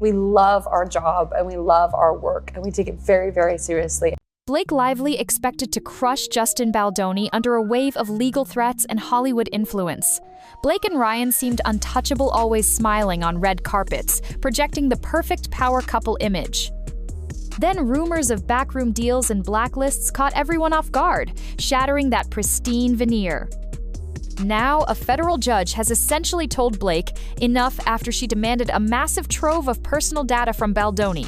We love our job and we love our work and we take it very, very seriously. Blake Lively expected to crush Justin Baldoni under a wave of legal threats and Hollywood influence. Blake and Ryan seemed untouchable, always smiling on red carpets, projecting the perfect power couple image. Then rumors of backroom deals and blacklists caught everyone off guard, shattering that pristine veneer. Now, a federal judge has essentially told Blake enough after she demanded a massive trove of personal data from Baldoni.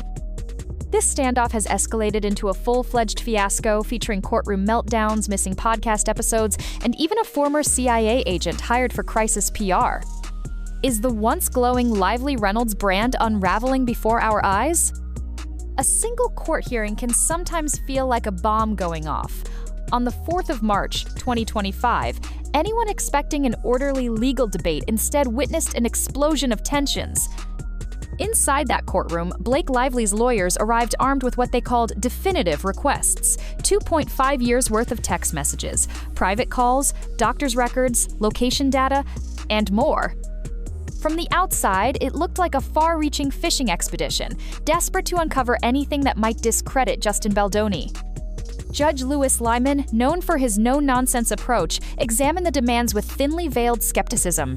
This standoff has escalated into a full-fledged fiasco featuring courtroom meltdowns, missing podcast episodes, and even a former CIA agent hired for crisis PR. Is the once glowing Lively Reynolds brand unraveling before our eyes? A single court hearing can sometimes feel like a bomb going off. On the 4th of March, 2025, anyone expecting an orderly legal debate instead witnessed an explosion of tensions. Inside that courtroom, Blake Lively's lawyers arrived armed with what they called definitive requests, 2.5 years worth of text messages, private calls, doctor's records, location data, and more. From the outside, it looked like a far-reaching fishing expedition, desperate to uncover anything that might discredit Justin Baldoni. Judge Louis Lyman, known for his no-nonsense approach, examined the demands with thinly veiled skepticism.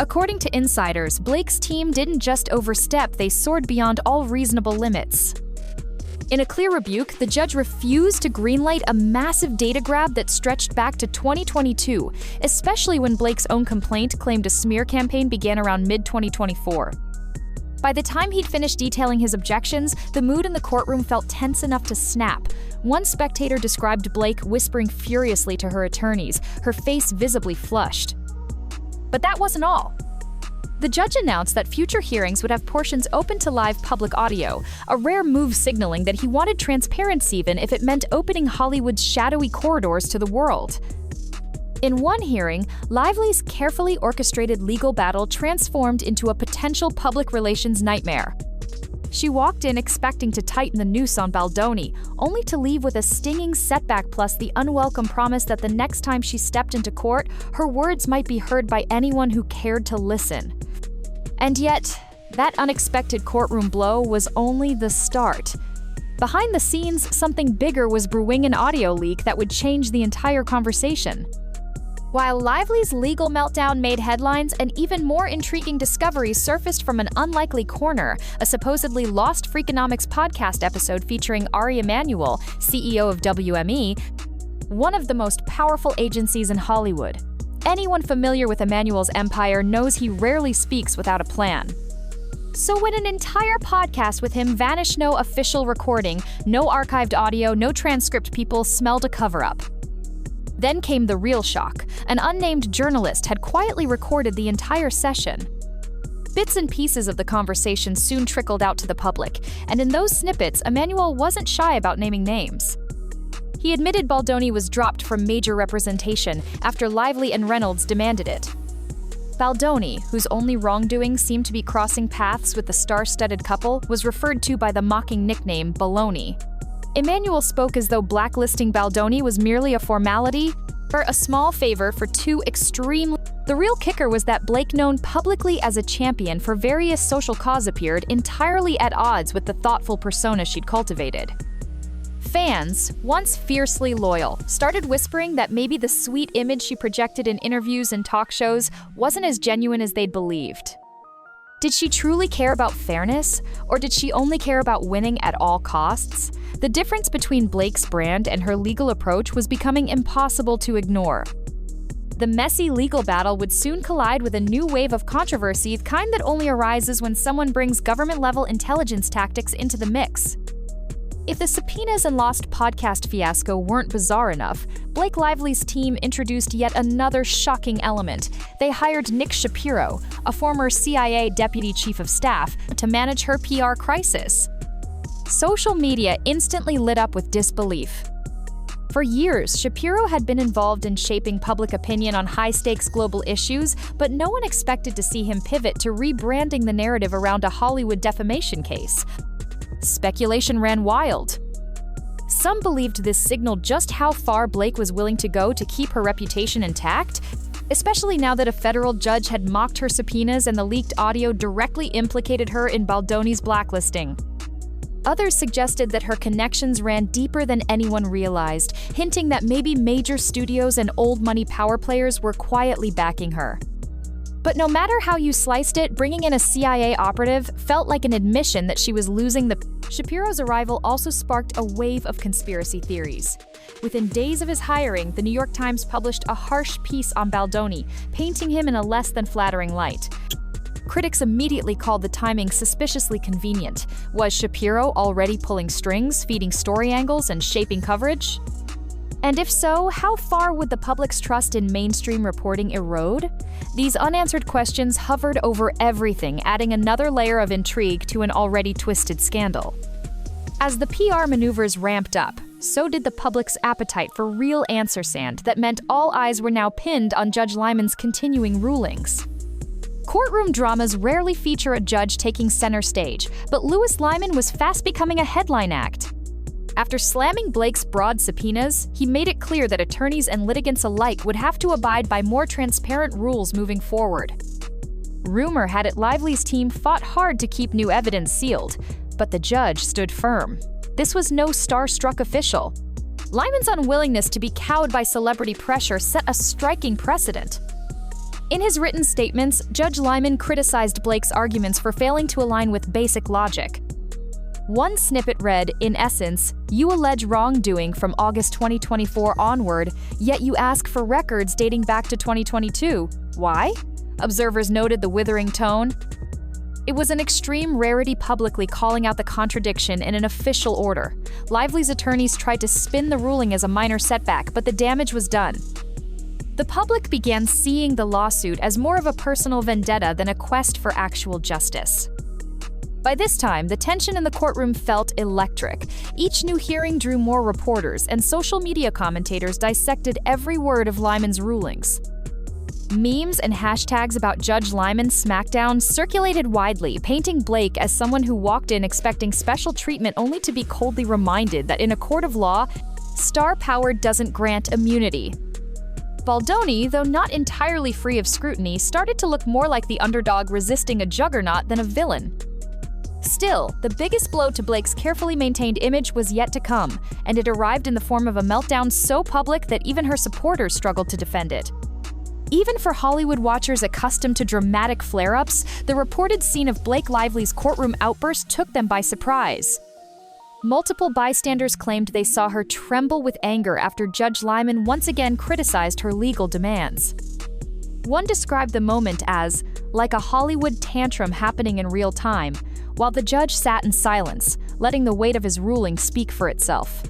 According to insiders, Blake's team didn't just overstep, they soared beyond all reasonable limits. In a clear rebuke, the judge refused to greenlight a massive data grab that stretched back to 2022, especially when Blake's own complaint claimed a smear campaign began around mid-2024. By the time he'd finished detailing his objections, the mood in the courtroom felt tense enough to snap. One spectator described Blake whispering furiously to her attorneys, her face visibly flushed. But that wasn't all. The judge announced that future hearings would have portions open to live public audio, a rare move signaling that he wanted transparency even if it meant opening Hollywood's shadowy corridors to the world. In one hearing, Lively's carefully orchestrated legal battle transformed into a potential public relations nightmare. She walked in expecting to tighten the noose on Baldoni, only to leave with a stinging setback plus the unwelcome promise that the next time she stepped into court, her words might be heard by anyone who cared to listen. And yet, that unexpected courtroom blow was only the start. Behind the scenes, something bigger was brewing, an audio leak that would change the entire conversation. While Lively's legal meltdown made headlines, an even more intriguing discovery surfaced from an unlikely corner, a supposedly lost Freakonomics podcast episode featuring Ari Emanuel, CEO of WME, one of the most powerful agencies in Hollywood. Anyone familiar with Emanuel's empire knows he rarely speaks without a plan. So when an entire podcast with him vanished, no official recording, no archived audio, no transcript, people smelled a cover-up. Then came the real shock. An unnamed journalist had quietly recorded the entire session. Bits and pieces of the conversation soon trickled out to the public, and in those snippets, Emanuel wasn't shy about naming names. He admitted Baldoni was dropped from major representation after Lively and Reynolds demanded it. Baldoni, whose only wrongdoing seemed to be crossing paths with the star-studded couple, was referred to by the mocking nickname Baloney. Emanuel spoke as though blacklisting Baldoni was merely a formality, or a small favor for two extreme. The real kicker was that Blake, known publicly as a champion for various social cause, appeared entirely at odds with the thoughtful persona she'd cultivated. Fans, once fiercely loyal, started whispering that maybe the sweet image she projected in interviews and talk shows wasn't as genuine as they'd believed. Did she truly care about fairness, or did she only care about winning at all costs? The difference between Blake's brand and her legal approach was becoming impossible to ignore. The messy legal battle would soon collide with a new wave of controversy, the kind that only arises when someone brings government-level intelligence tactics into the mix. If the subpoenas and lost podcast fiasco weren't bizarre enough, Blake Lively's team introduced yet another shocking element. They hired Nick Shapiro, a former CIA deputy chief of staff, to manage her PR crisis. Social media instantly lit up with disbelief. For years, Shapiro had been involved in shaping public opinion on high-stakes global issues, but no one expected to see him pivot to rebranding the narrative around a Hollywood defamation case. Speculation ran wild. Some believed this signaled just how far Blake was willing to go to keep her reputation intact. especially now that a federal judge had mocked her subpoenas and the leaked audio directly implicated her in Baldoni's blacklisting. Others suggested that her connections ran deeper than anyone realized, hinting that maybe major studios and old-money power players were quietly backing her. But no matter how you sliced it, bringing in a CIA operative felt like an admission that she was losing the... Shapiro's arrival also sparked a wave of conspiracy theories. Within days of his hiring, the New York Times published a harsh piece on Baldoni, painting him in a less than flattering light. Critics immediately called the timing suspiciously convenient. Was Shapiro already pulling strings, feeding story angles, and shaping coverage? And if so, how far would the public's trust in mainstream reporting erode? These unanswered questions hovered over everything, adding another layer of intrigue to an already twisted scandal. As the PR maneuvers ramped up, so did the public's appetite for real answer sand that meant all eyes were now pinned on Judge Lyman's continuing rulings. Courtroom dramas rarely feature a judge taking center stage, but Louis Lyman was fast becoming a headline act. After slamming Blake's broad subpoenas, he made it clear that attorneys and litigants alike would have to abide by more transparent rules moving forward. Rumor had it Lively's team fought hard to keep new evidence sealed, but the judge stood firm. This was no star-struck official. Lyman's unwillingness to be cowed by celebrity pressure set a striking precedent. In his written statements, Judge Lyman criticized Blake's arguments for failing to align with basic logic. One snippet read, in essence, "You allege wrongdoing from August 2024 onward, yet you ask for records dating back to 2022. Why?" Observers noted the withering tone. It was an extreme rarity publicly calling out the contradiction in an official order. Lively's attorneys tried to spin the ruling as a minor setback, but the damage was done. The public began seeing the lawsuit as more of a personal vendetta than a quest for actual justice. By this time, the tension in the courtroom felt electric. Each new hearing drew more reporters, and social media commentators dissected every word of Lyman's rulings. Memes and hashtags about Judge Lyman's smackdown circulated widely, painting Blake as someone who walked in expecting special treatment only to be coldly reminded that in a court of law, star power doesn't grant immunity. Baldoni, though not entirely free of scrutiny, started to look more like the underdog resisting a juggernaut than a villain. Still, the biggest blow to Blake's carefully maintained image was yet to come, and it arrived in the form of a meltdown so public that even her supporters struggled to defend it. Even for Hollywood watchers accustomed to dramatic flare-ups, the reported scene of Blake Lively's courtroom outburst took them by surprise. Multiple bystanders claimed they saw her tremble with anger after Judge Lyman once again criticized her legal demands. One described the moment as like a Hollywood tantrum happening in real time, while the judge sat in silence, letting the weight of his ruling speak for itself.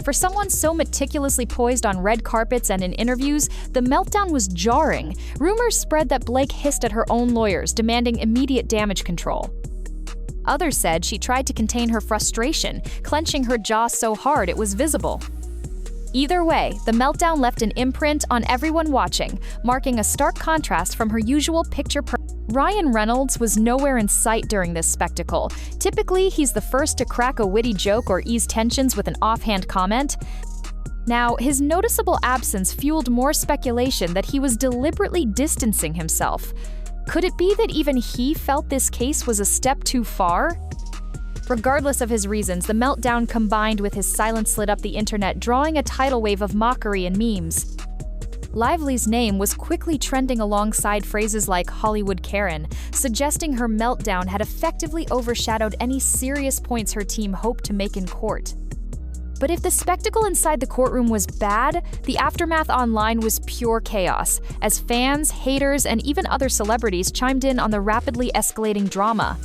For someone so meticulously poised on red carpets and in interviews, the meltdown was jarring. Rumors spread that Blake hissed at her own lawyers, demanding immediate damage control. Others said she tried to contain her frustration, clenching her jaw so hard it was visible. Either way, the meltdown left an imprint on everyone watching, marking a stark contrast from her usual Ryan Reynolds was nowhere in sight during this spectacle. Typically, he's the first to crack a witty joke or ease tensions with an offhand comment. Now, his noticeable absence fueled more speculation that he was deliberately distancing himself. Could it be that even he felt this case was a step too far? Regardless of his reasons, the meltdown combined with his silence lit up the internet, drawing a tidal wave of mockery and memes. Lively's name was quickly trending alongside phrases like Hollywood Karen, suggesting her meltdown had effectively overshadowed any serious points her team hoped to make in court. But if the spectacle inside the courtroom was bad, the aftermath online was pure chaos, as fans, haters, and even other celebrities chimed in on the rapidly escalating drama.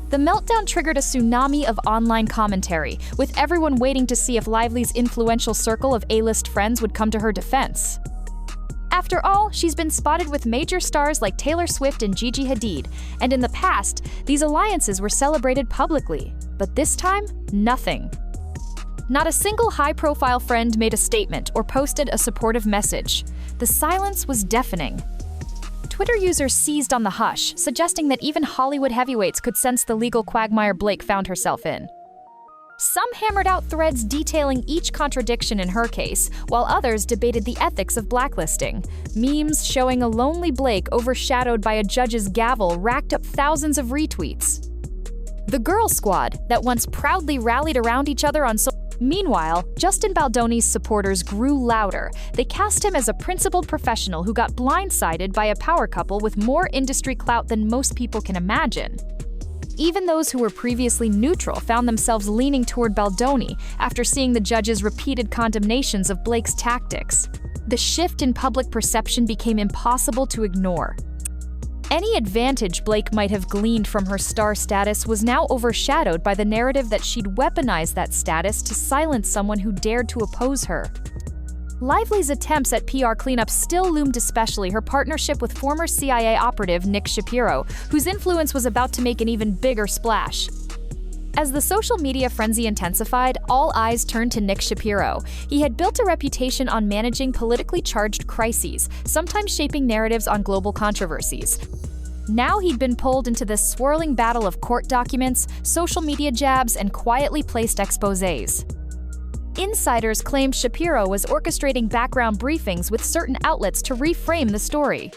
The meltdown triggered a tsunami of online commentary, with everyone waiting to see if Lively's influential circle of A-list friends would come to her defense. After all, she's been spotted with major stars like Taylor Swift and Gigi Hadid, and in the past, these alliances were celebrated publicly. But this time, nothing. Not a single high-profile friend made a statement or posted a supportive message. The silence was deafening. Twitter users seized on the hush, suggesting that even Hollywood heavyweights could sense the legal quagmire Blake found herself in. Some hammered out threads detailing each contradiction in her case, while others debated the ethics of blacklisting. Memes showing a lonely Blake overshadowed by a judge's gavel racked up thousands of retweets. The Girl Squad, that once proudly rallied around each other on social. Meanwhile, Justin Baldoni's supporters grew louder. They cast him as a principled professional who got blindsided by a power couple with more industry clout than most people can imagine. Even those who were previously neutral found themselves leaning toward Baldoni after seeing the judge's repeated condemnations of Blake's tactics. The shift in public perception became impossible to ignore. Any advantage Blake might have gleaned from her star status was now overshadowed by the narrative that she'd weaponized that status to silence someone who dared to oppose her. Lively's attempts at PR cleanup still loomed, especially her partnership with former CIA operative Nick Shapiro, whose influence was about to make an even bigger splash. As the social media frenzy intensified, all eyes turned to Nick Shapiro. He had built a reputation on managing politically charged crises, sometimes shaping narratives on global controversies. Now he'd been pulled into this swirling battle of court documents, social media jabs, and quietly placed exposés. Insiders claimed Shapiro was orchestrating background briefings with certain outlets to reframe the story.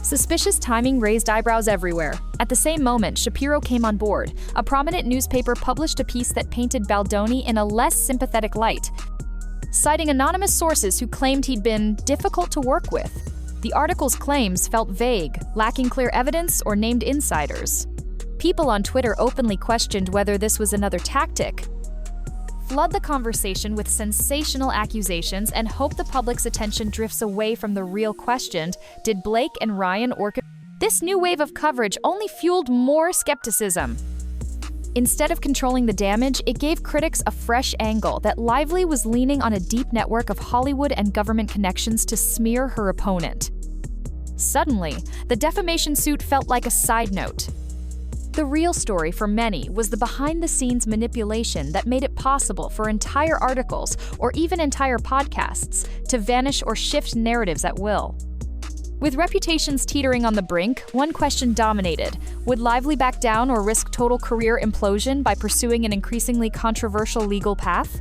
Suspicious timing raised eyebrows everywhere. At the same moment, Shapiro came on board. A prominent newspaper published a piece that painted Baldoni in a less sympathetic light, citing anonymous sources who claimed he'd been difficult to work with. The article's claims felt vague, lacking clear evidence or named insiders. People on Twitter openly questioned whether this was another tactic. Flood the conversation with sensational accusations and hope the public's attention drifts away from the real question: did Blake and Ryan orchestrate? This new wave of coverage only fueled more skepticism. Instead of controlling the damage, it gave critics a fresh angle that Lively was leaning on a deep network of Hollywood and government connections to smear her opponent. Suddenly, the defamation suit felt like a side note. The real story for many was the behind-the-scenes manipulation that made it possible for entire articles, or even entire podcasts, to vanish or shift narratives at will. With reputations teetering on the brink, one question dominated: would Lively back down or risk total career implosion by pursuing an increasingly controversial legal path?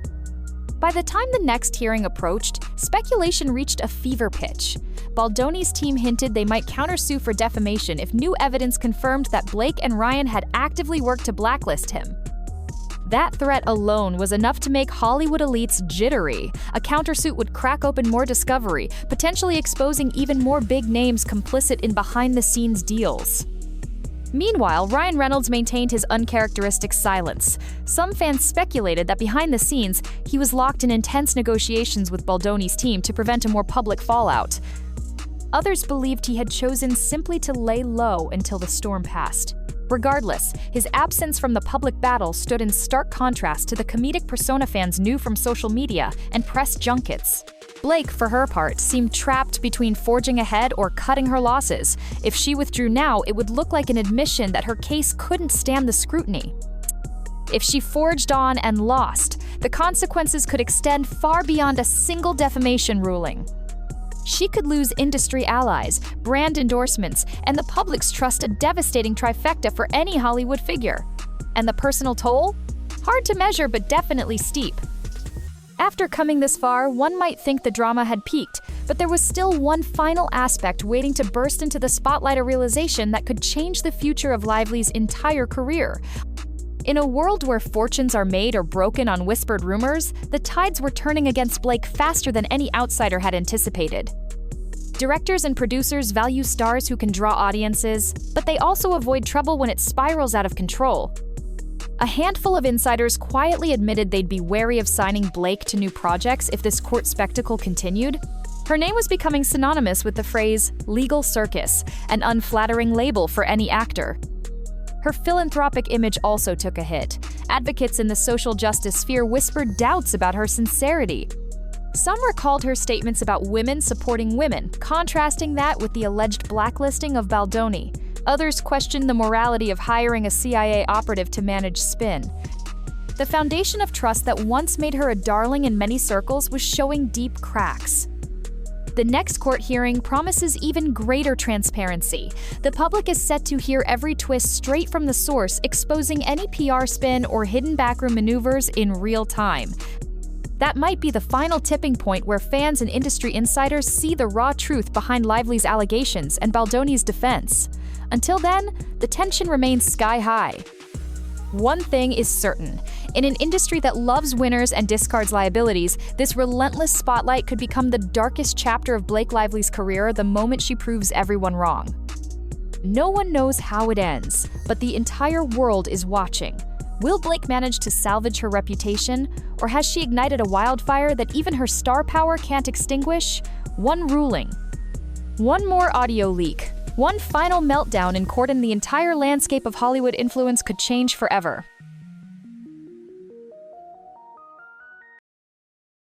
By the time the next hearing approached, speculation reached a fever pitch. Baldoni's team hinted they might countersue for defamation if new evidence confirmed that Blake and Ryan had actively worked to blacklist him. That threat alone was enough to make Hollywood elites jittery. A countersuit would crack open more discovery, potentially exposing even more big names complicit in behind-the-scenes deals. Meanwhile, Ryan Reynolds maintained his uncharacteristic silence. Some fans speculated that behind the scenes, he was locked in intense negotiations with Baldoni's team to prevent a more public fallout. Others believed he had chosen simply to lay low until the storm passed. Regardless, his absence from the public battle stood in stark contrast to the comedic persona fans knew from social media and press junkets. Blake, for her part, seemed trapped between forging ahead or cutting her losses. If she withdrew now, it would look like an admission that her case couldn't stand the scrutiny. If she forged on and lost, the consequences could extend far beyond a single defamation ruling. She could lose industry allies, brand endorsements, and the public's trust, a devastating trifecta for any Hollywood figure. And the personal toll? Hard to measure, but definitely steep. After coming this far, one might think the drama had peaked, but there was still one final aspect waiting to burst into the spotlight, a realization that could change the future of Lively's entire career. In a world where fortunes are made or broken on whispered rumors, the tides were turning against Blake faster than any outsider had anticipated. Directors and producers value stars who can draw audiences, but they also avoid trouble when it spirals out of control. A handful of insiders quietly admitted they'd be wary of signing Blake to new projects if this court spectacle continued. Her name was becoming synonymous with the phrase legal circus, an unflattering label for any actor. Her philanthropic image also took a hit. Advocates in the social justice sphere whispered doubts about her sincerity. Some recalled her statements about women supporting women, contrasting that with the alleged blacklisting of Baldoni. Others questioned the morality of hiring a CIA operative to manage spin. The foundation of trust that once made her a darling in many circles was showing deep cracks. The next court hearing promises even greater transparency. The public is set to hear every twist straight from the source, exposing any PR spin or hidden backroom maneuvers in real time. That might be the final tipping point where fans and industry insiders see the raw truth behind Lively's allegations and Baldoni's defense. Until then, the tension remains sky high. One thing is certain. In an industry that loves winners and discards liabilities, this relentless spotlight could become the darkest chapter of Blake Lively's career the moment she proves everyone wrong. No one knows how it ends, but the entire world is watching. Will Blake manage to salvage her reputation, or has she ignited a wildfire that even her star power can't extinguish? One ruling. One more audio leak. One final meltdown in court and the entire landscape of Hollywood influence could change forever.